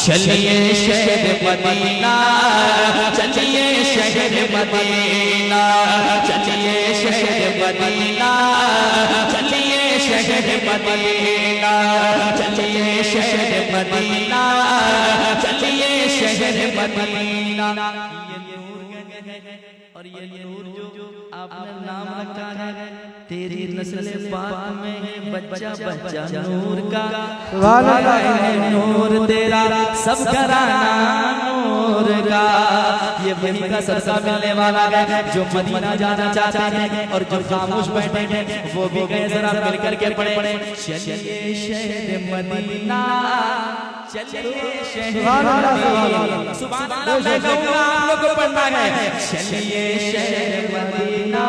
चलिए शहर मदीना, चलिए शहर मदीना, चलिए शहर मदीना, चलिए शहर मदीना, चलिए शहर मदीना, चलिए शहर मदीना। और ये नूर जो आपने नाम रखा है, तेरी नस्ल पाक में है बच्चा बच्चा नूर का, नूर तेरा सब घराना नूर का। ये वही का सदका मिलने वाला है जो मदीना जाना चाहते हैं और जो खामोश बैठे हैं वो भी कहे जरा मिलकर के पढ़े, चलिए शहर मदीना, चलिए शहर मदीना। सुभान अल्लाह, मैं कहूंगा आप लोग को पढ़ना है, चलिए शहर मदीना,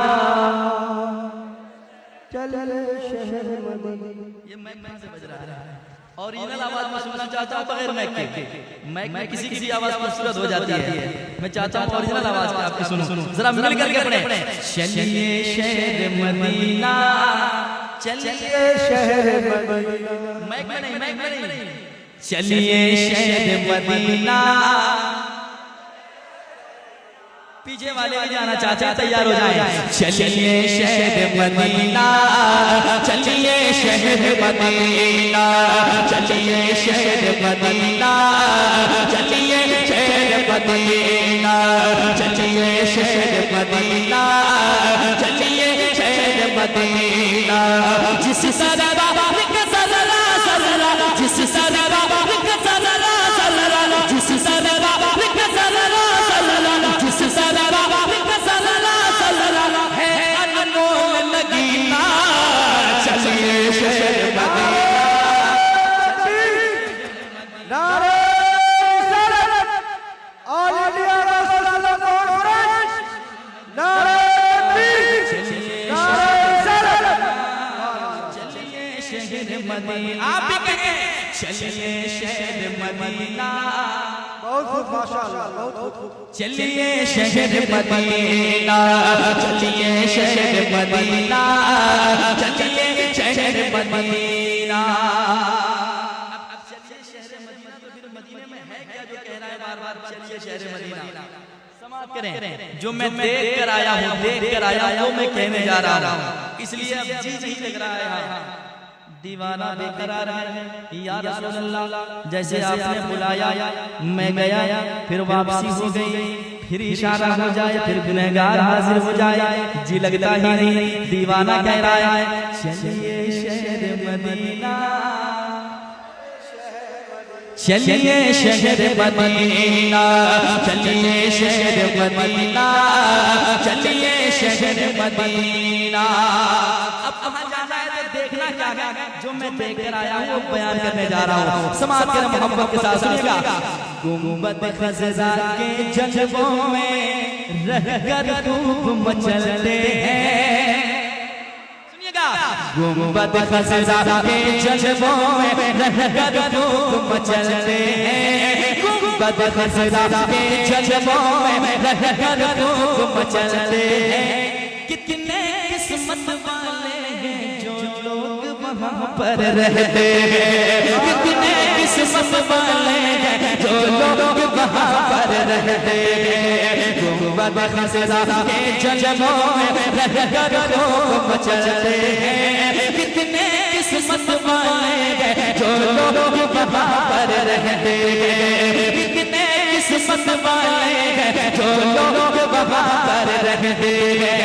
चलिए शहर मदीना। ये मैक से बज रहा है और ओरिजिनल आवाज में सुनना चाहता हूं बगैर मैक के। मैक में किसी किसी आवाज खूबसूरत हो जाती है, मैं चाहता हूं ओरिजिनल आवाज में आपकी सुनो, जरा मिल करके पढ़े, चलिए शहर मदीना, चलिए शहर मदीना। मैक में नहीं, मैक में नहीं, चलिए शहर मदीना। पीछे वाले भी जाना चाहते हैं, तैयार हो जाए, चलिए शहर मदीना, चलिए शहर मदीना, चलिए शहर मदीना, चलिए शहर मदीना, चलिए शहर मदीना, चलिए शहर मदीना। जिस सदरा सलला सलला, जिस सदरा सलला सलला, जिस सदरा सलला सलला, जिस सदरा सलला सलला है अनमोल नगीना, चलिए शहर मदीना। नारे सलात ऑल इंडिया रसूल कॉन्फ्रेंस, नारे मदीना। आप भी कहें, चलिए शहर मदीना। बहुत खूब, माशाअल्लाह, बहुत खूब। चलिए शहर मदीना, चलिए शहर मदीना, चलिए शहर मदीना। अब चलिए शहर मदीना, तो फिर मदीने में है क्या जो कह रहा है बार बार चलिए शहर मदीना? समाप्त करें, जो मैं देख कर आया हूँ, देख कर आया हूँ, मैं कहने जा रहा हूँ, इसलिए अब जी नहीं लग रहा है। दीवाना बेकरार है या रसूल अल्लाह, जैसे आपने बुलाया मैं गया, फिर वापसी हो गई, फिर इशारा हो जाए, फिर गुनहगार हाजिर हो जाए, जी लगता ही नहीं। दीवाना कह रहा है, चलिए शहर मदीना, चलिए शहर मदीना, चलिए शहर मदीना, चलिए शहर मदीना। अब कहाँ जाना है तो देखना क्या है, जो मैं देख कर आया हूँ वो बयान करने जा रहा हूँ। समाज के मोहब्बत के साथ सुनिएगा। गुंबद खज़रा के जज्बों में रहकर खूब मचलते हैं, सुनिएगा। गुंबद खज़रा के जज्बों में रहकर खूब मचलते हैं, गुंबद खज़रा के जज्बों में रहकर खूब मचलते हैं। कितने किस्मत वाले हैं जो लोग वहाँ पर रहते हैं, कितने किस्मत वाले हैं जो लोग वहाँ पर रहते हैं। गुंबद खज़रा के जज्बों में रहकर खूब मचलते हैं, कितने किस्मत वाले हैं जो लोग वहाँ पर रहते हैं, कितने किस्मत वाले हैं जो लोग वहाँ पर रहते हैं।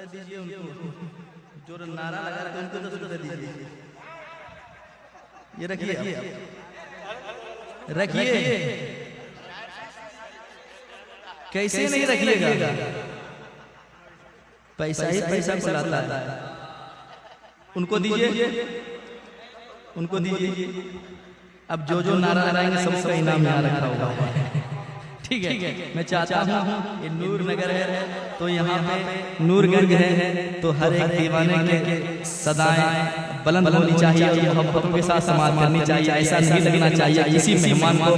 दीजिए उनको, जो नारा लगा रहे उनको 10 रुपए दीजिए। ये रखिए, रखिए, कैसे नहीं रखिएगा, पैसा ही पैसा को लाता है। उनको दीजिए, उनको दीजिए। अब जो जो नारा लगाएंगे सबका इनाम यहाँ रखा होगा। ठीक है, मैं चाहता हूँ ये नूर नगर है तो यहाँ पे नूरगंज है, तो हर एक दीवाने के सदाएं बुलंद होनी चाहिए और मोहब्बतों के साथ समाज करनी चाहिए। ऐसा नहीं लगना चाहिए किसी मेहमान को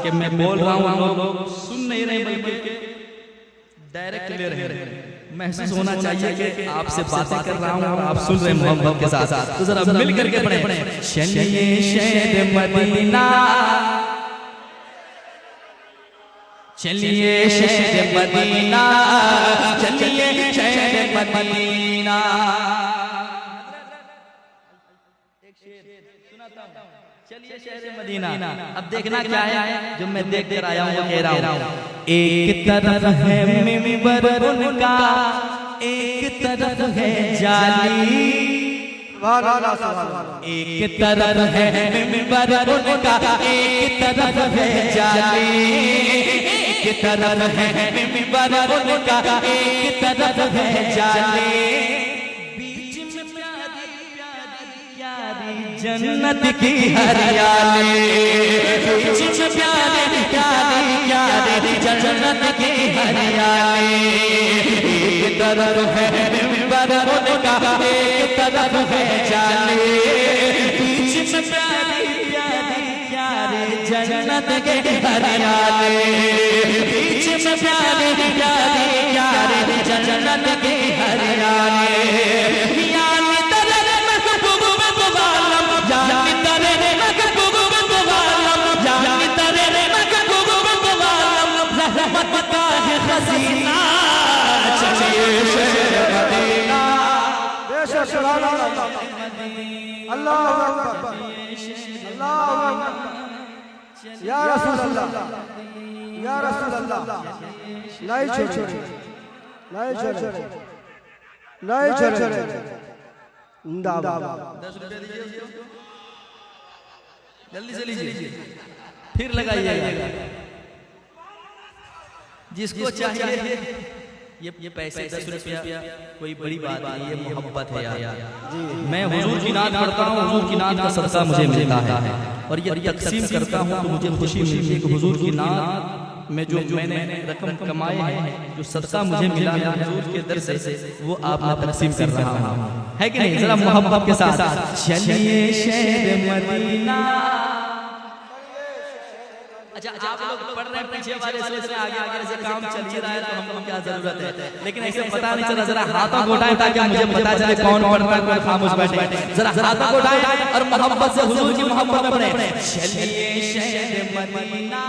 कि मैं बोल रहा हूँ लोग सुन नहीं रहे बल्कि डायरेक्ट ले रहे हैं। महसूस होना चाहिए कि आपसे बातें कर रहा हूँ और आप सुन रहे हैं मोहब्बत के साथ। तो जरा मिल करके पढ़े, चलिए शहर मदीना, चलिए शहर मदीना, चलिए शहर मदीना। चलिए शहर मदीना। अब देखना क्या है जो मैं देख कर आया हूँ, कह रहा हूँ। एक तरफ है मिंबर उनका, एक तरफ है जाली, एक तरफ है मिंबर उनका, एक तरफ है जाली, एक तरफ है मिंबर उनका, एक तरफ है जाली। जन्नत की हरियाली, बीच में प्यारे प्यारे प्यारे जन्नत की हरियाली। एक तरफ है मिंबर उनका, एक तरफ है जाली, बीच में प्यारे प्यारे प्यारे जन्नत की हरियाली, बीच में प्यारे प्यारे प्यारे जन्नत की हरियाली। अल्लाहु अकबर, अल्लाहु अकबर, या रसूल अल्लाह, या रसूल अल्लाह, नहीं छोड़े, नहीं छोड़े, नहीं छोड़े। जल्दी से लीजिए, फिर लगाइएगा जिसको चाहिए। ये पैसे 10 रुपया कोई बड़ी बात नहीं, ये मोहब्बत है यार। मैं हुजूर की नात पढ़ता हूँ, हुजूर की नात का सदका मुझे मिलता है और ये तकसीम करता हूँ तो मुझे खुशी मिलती है कि हुजूर की नात में जो मैंने रकम कमाए हैं, जो सदका मुझे मिला है हुजूर के दर से, वो आप मैं तकसीम कर रहा हूँ, है कि नहीं? जरा मोहब्बत के साथ चलिए शहर मदीना। अच्छा, आप लोग पढ़ रहे हैं, पीछे वाले सोच रहे हैं आगे आगे से काम चल ही रहा है तो हमको क्या जरूरत है, लेकिन ऐसे पता नहीं चला। जरा हाथों को उठाएं ताकि मुझे पता चले कौन पढ़ रहा है, कौन खामोश बैठे। जरा हाथों को उठाएं और मोहब्बत से हुजूर की मोहब्बत में पढ़ें। चलिए शहर मदीना,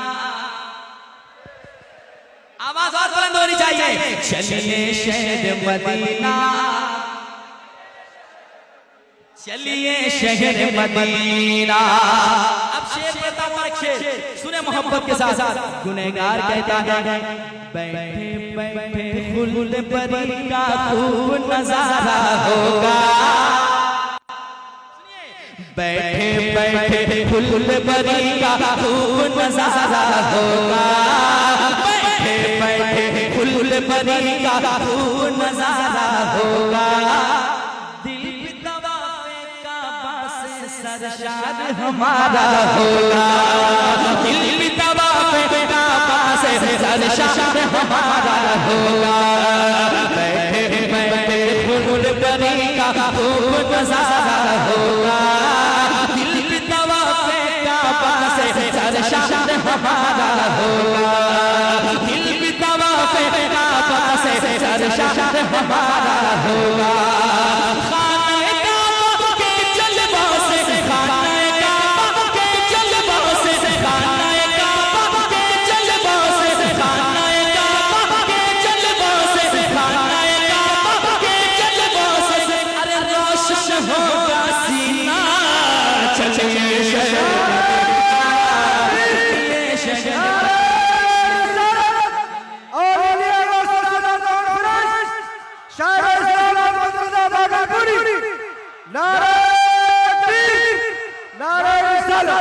आवाज और बुलंद होनी चाहिए। चलिए शहर मदीना, चलिए शहर मदीना। अब शेर कहता हूँ, एक शेर सुने मोहब्बत के साथ। गुनहगार कहता है, बैठे बैठे फूल परी का खूब नजारा होगा, बैठे बैठे फूल परी का खूब नजारा होगा, बैठे बैठे फूल परी का खूब नजारा होगा। सरशाद हमारा होगा, दिल भी तवाफ़े काबा से सरशाद हमारा होगा, बैठे बैठे फूल परी का खूब नज़ारा होगा, दिल भी तवाफ़े काबा से सरशाद हमारा होगा, दिल भी तवाफ़े काबा से सरशाद हमारा होगा। शायर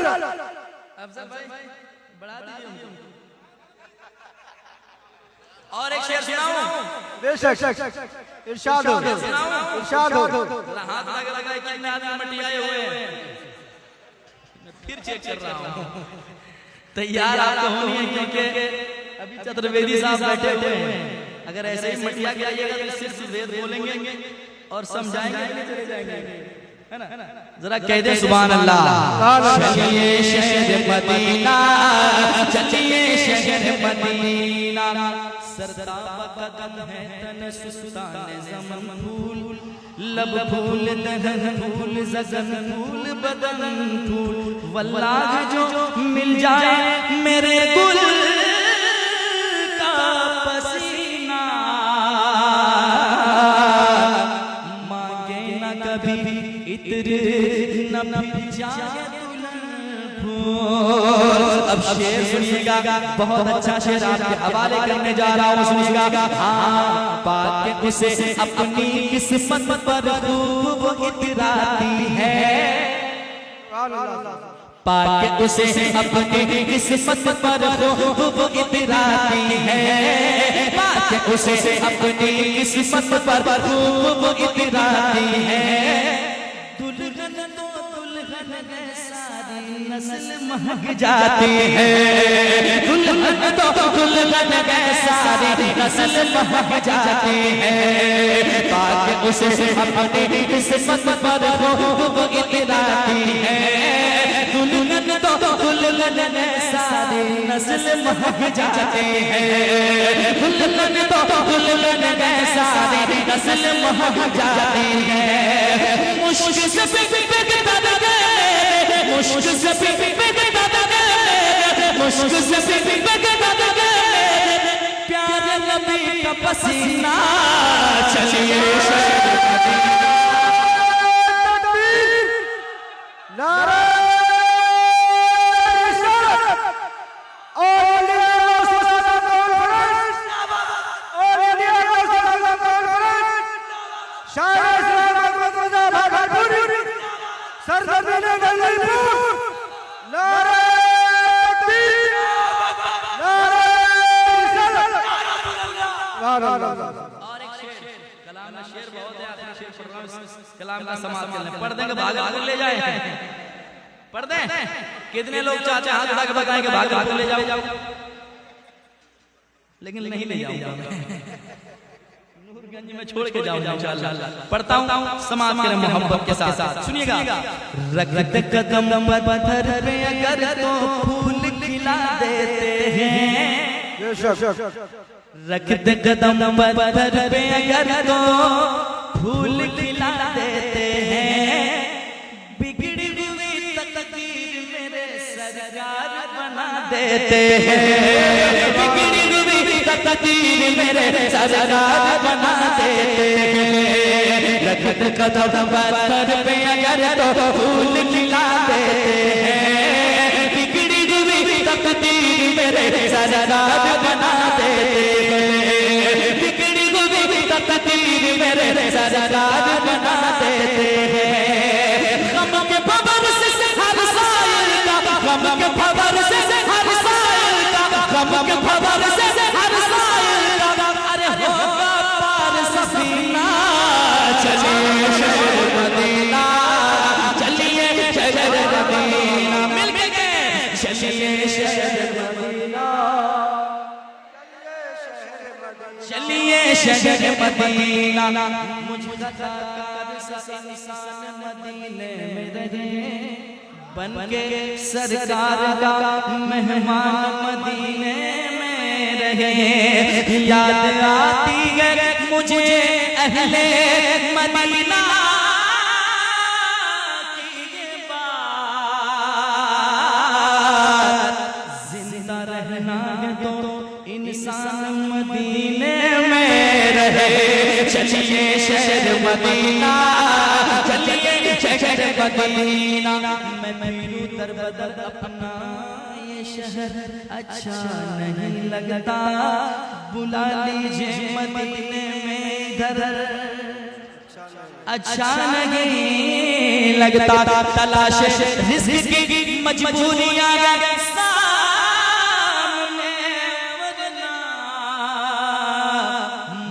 अफजल भाई बढ़ा दीजिए उनको। और एक शेर सुनाऊं? बेशक इरशाद हो, इरशाद हो। हाथ लगा कितने आदमी मटियाए हुए हैं, मैं फिर चेक कर रहा हूं। तैयार आपको होनी है क्योंकि अभी चतुर्वेदी साहब बैठे हुए हैं। अगर ऐसे ही मटिया के आइएगा तो सिर्फ वेद बोलेंगे और समझाएंगे, चले जाएंगे, है ना? जरा कह दे सुभान अल्लाह। चलिए शहर मदीना, चलिए शहर मदीना, सरताब कदम है तन सुस्तान ज़मन फूल, लब फूल दहन फूल ज़गन फूल बदन फूल, वल्लाह जो मिल जाए मेरे गुल का पसीना, मांगे न कभी इत्र न फिर जाए दुल्हन फूल। अब शेर सुनिएगा, बहुत अच्छा शेर आपके हवाले करने जा रहा हूँ, सुनिएगा। हाँ, पाके उसे अपनी किस्मत पर खूब इतराती है, पाके उसे अपनी किस्मत पर खूब इतराती है, पाके उसे अपनी किस्मत पर खूब इतराती है। दुल्हन तो दुल्हन है सारी नस्ल महक जाती है, दुल्हन तो दुल्हन है सारी नस्ल महक जाती है, पाके उसे अपनी किस्मत पर खूब इतराती है, दुल्हन तो दुल्हन है सारी नस्ल महक जाती है, दुल्हन तो दुल्हन है सारी नस्ल महक जाती है। मुश्क से बिकता लगे, मुश्क से बिकता लगे, मुश्क से बिकता लगे, प्यारे नबी का पसीना, चलिए शहर मदीना। नारा कलाम का समाप्त कर लें, पढ़ देंगे भागलपुर ले जाए, पढ़ दें। कितने लोग चाहते हैं हाथ उठा के बताएं कि भागलपुर ले जाओ, लेकिन नहीं ले जाऊंगा, नूरगंज में छोड़ के जाऊंगा इंशाअल्लाह। पढ़ता हूं, समाप्त करें मोहब्बत के साथ। सुनिएगा। रगत कदम पत्थर पे अगर तो फूल खिला देते हैं, रगत कदम पत्थर पे अगर तो फूल खिला देते हैं, बिगड़ी हुई तकदीर मेरे सरकार बना देते हैं, बिगड़ी हुई तकदीर मेरे सरकार बना देते हैं, रगत कदम पत्थर पे अगर तो फूल खिला देते हैं, बिगड़ी हुई तकदीर मेरे सरकार बना देते हैं, बिगड़ी हुई तकदीर मेरे सरकार बना देते हैं। गम के भंवर से हर साइल का, गम के भंवर से हर साइल का, गम के भंवर से हर साइल का, अरे होगा पार सफीना, चलिए शहर मदीना, चलिए शहर मदीना, मिल के चलिए शहर मदीना, चलिए शहर मदीना। मुझका कार सा इंसान मदीने में रहे, बन के सरकार का मेहमान मदीने में रहे, याद आती है मुझे अहले मदीना की ये बात, जिंदा रहना है तो इंसान मदीने में रहे, चलिए शहर मदीना, चलिए शहर मदीना। मैं फिरूं दर बदर अपना ये शहर अच्छा नहीं लगता, बुला लीजिए मदीने में इधर, अच्छा नहीं लगता, तलाश रिज़्क़ की मजबूरियां सामने, वरना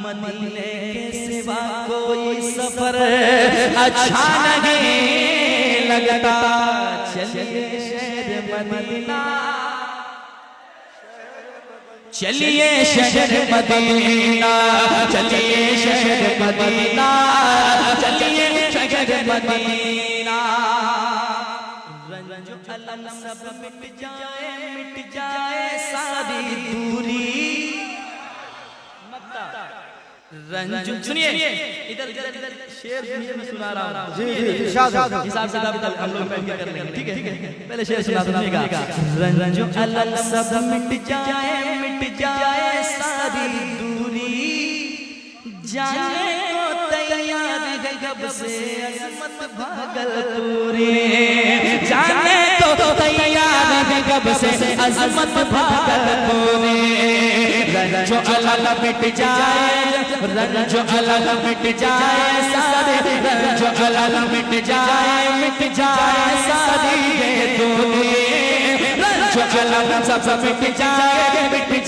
मदीने के सिवा कोई सफर अच्छा नहीं लगता। चलिए शहर मदीना, चलिए शहर मदीना, चलिए शहर मदीना, चलिए शहर मदीना। रंजो अलम सब मिट जाए सारी दूरी। रंजो सुनिए, इधर शेर सुनिए, मैं सुना रहा हूँ। जी जी इरशाद हिसाब से हम लोग बैठ के कर लेंगे, ठीक है? पहले शेर सुना सुनिएगा। रंजो अलम सब मिट जाए सारी दूरी, जाने को तैयार है कब से अजमत भागलपुरी, जाने को तैयार है कब से अजमत भागलपुरी। रंजो अलग मिट जाए, रंजो अलग मिट जाए सारे, रंजो अलग मिट जाए सारी ये दूरी। रंजो अलग सब मिट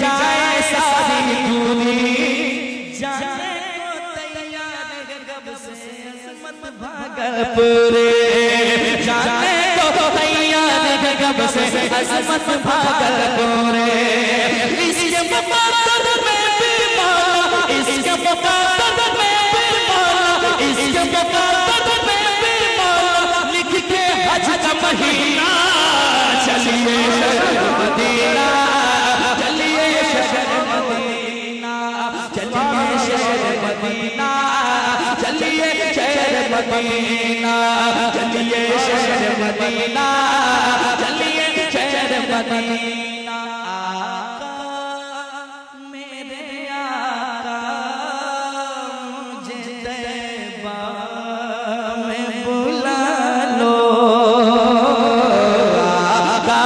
जाए सारी दूरी, जाने को तैयार है कब से अजमत भागलपुरी, जाने को तैयार है कब से अजमत भागलपुरी। इसके मुक़द्दर में भी मौला, इसके मुक़द्दर में भी मौला, इसके मुक़द्दर में भी मौला लिख के हज का महीना। चलिए शहर मदीना, चलिए शहर मदीना, चलिए शहर मदीना, चलिए शहर मदीना, चलिए शहर मदीना, चलिए शहर मदीना। आका मेरे आका मुझे तैबा में बुला लो। आका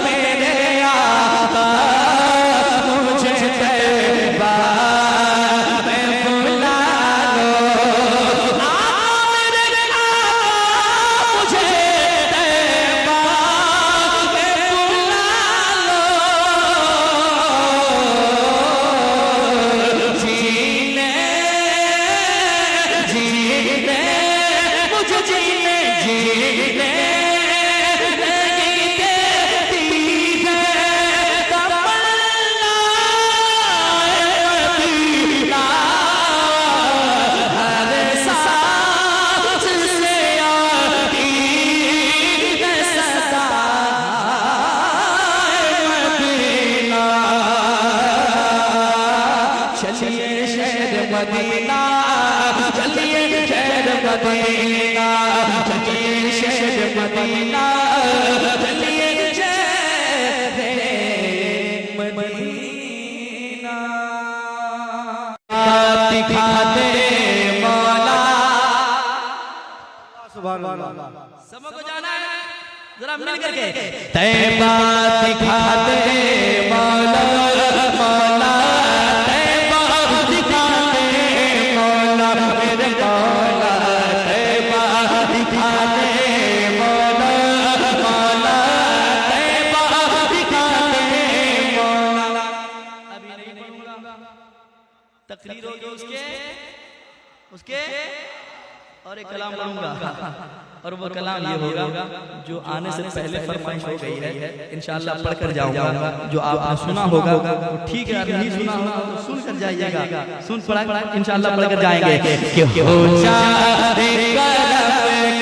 मेरे आका मुझे तैबा में बुला लो। आका मेरे आका मुझे तैबा में बुला लो। जीने मुझे जीने नहीं देती है तमन्ना मदीना। हर सांस से आती है सदा मदीना। चलिए शहर मदीना, चलिए शहर मदीना, चलिए शहर मदीना, चलिए शहर मदीना। दिखा दे मौला, सुभान अल्लाह। सबको जाना है जरा मिल करके। तैबा दिखा दे मौला, मौला तैबा दिखा दे मौला, मेरे मौला तैबा दिखा दे मौला, मौला तैबा दिखा दे मौला। अभी नहीं पढ़ूंगा, तकरीर होगी उसके और एक कलाम पढ़ूंगा, और वो कलाम ये होगा जो आने से पहले फरमाइश हो गई है, इंशाअल्लाह पढ़कर जाऊंगा। जो आपने सुना होगा ठीक है, नहीं सुना होगा तो सुन कर जाइएगा, सुन पढ़ा इंशाअल्लाह पढ़कर जाएंगे। कि हो जाए कलम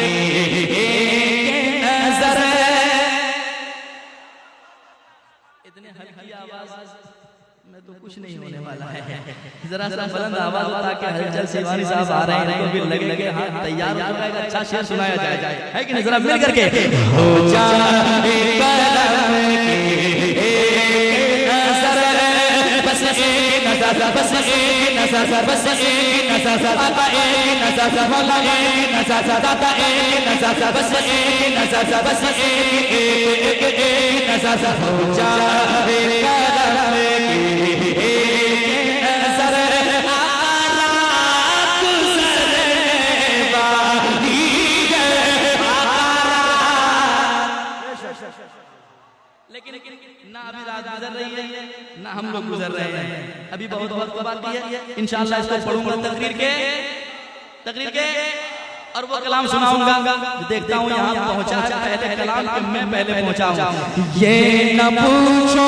की नजर, इतने हल्की आवाज में तो कुछ नहीं होने वाला है। जरा सा बुलंद आवाज हो ताकि हलचल शिवानी साहब आ रहे हैं तो भी लगे हाथ तैयार हो जाएगा, अच्छा शेर सुनाया जाए, है कि नहीं? जरा मिल करके। हो जाए कलम की नजर, बस एक नजर, बस एक नजर, बस एक नजर, आता एक नजर, मौला एक नजर, दाता एक नजर, बस एक नजर, बस एक नजर। हो जाए कलम की नजर, आला गुजरे बादी है, आला लेकिन ना अभी रात गुजर रही है ना हम लोग गुजर रहे हैं, अभी बहुत वक्त बाकी है। इंशाअल्लाह इसको पढ़ूंगा तकरीर के और वो कलाम सुनाऊंगा। देखता हूँ यहाँ पहुँचा है पहले कलाम के मैं पहले पहुँचा हूँ। ये न पूछो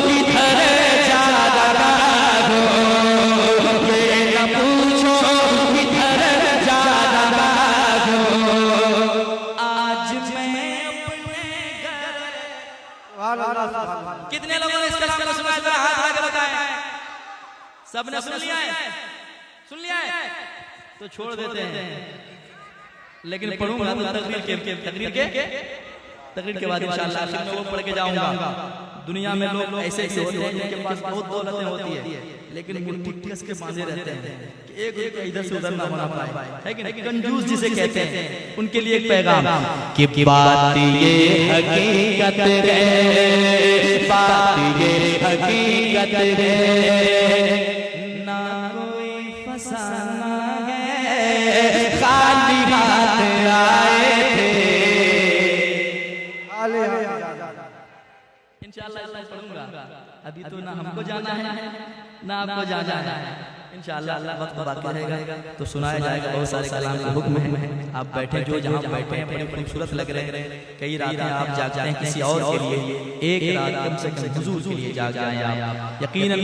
किधर जा रहा हो, ये न पूछो किधर जा रहा हो, आज मैं अपने घर। कितने लोगों ने इस कलाम को सुना है? जरा हाथ आगे बताएं। सबने सुन लिया है? सुन लिया है तो छोड़ देते हैं, लेकिन पढ़ूंगा तो तकरीर के बाद इंशाअल्लाह आखिर में वो पढ़ के जाऊंगा। दुनिया में लोग ऐसे ऐसे होते हैं जिनके पास बहुत दौलतें होती है, लेकिन मुट्ठी टिकस के बांधे रहते हैं कि एक रुपया इधर से उधर ना होना पाए, है कि नहीं? कंजूस जिसे कहते हैं, उनके लिए एक पैगाम कि बात ये हकीकत है, बात ये हकीकत है, ना कोई फसाना है, खाली हाथ आए थे। इंशाअल्लाह पढ़ूंगा। अभी तो ना हमको जाना है ना आपको जाना है। इंशाअल्लाह वक्त बाकी रहेगा तो सुनाया जाएगा। बहुत सारे कलाम के हुक्म हैं। आप बैठे जो जहाँ बैठे हैं बड़ी खूबसूरत लग रहे हैं। कई रातें आप जागते हैं किसी और के लिए, एक रात कम से कम हुजूर के लिए जाग जाएं आप। यकीनन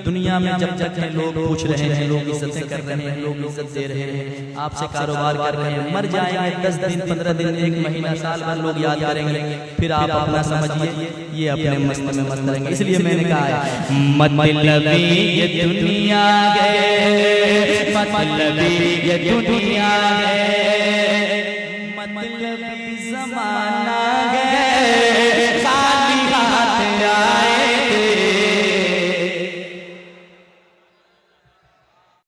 दुनिया में जब जब लोग पूछ रहे हैं, लोग इज्जतें कर रहे हैं, लोग इज्जत दे रहे हैं, आपसे कारोबार कर रहे हैं, मर जाएंगे 10 दिन 15 दिन 1 महीना साल भर लोग याद करेंगे, फिर आप अपना समझिए ये अपने मस्त में मस्त रहेंगे। इसलिए मैंने कहा है मतलबी ये दुनिया है, मतलबी ये दुनिया है, मतलब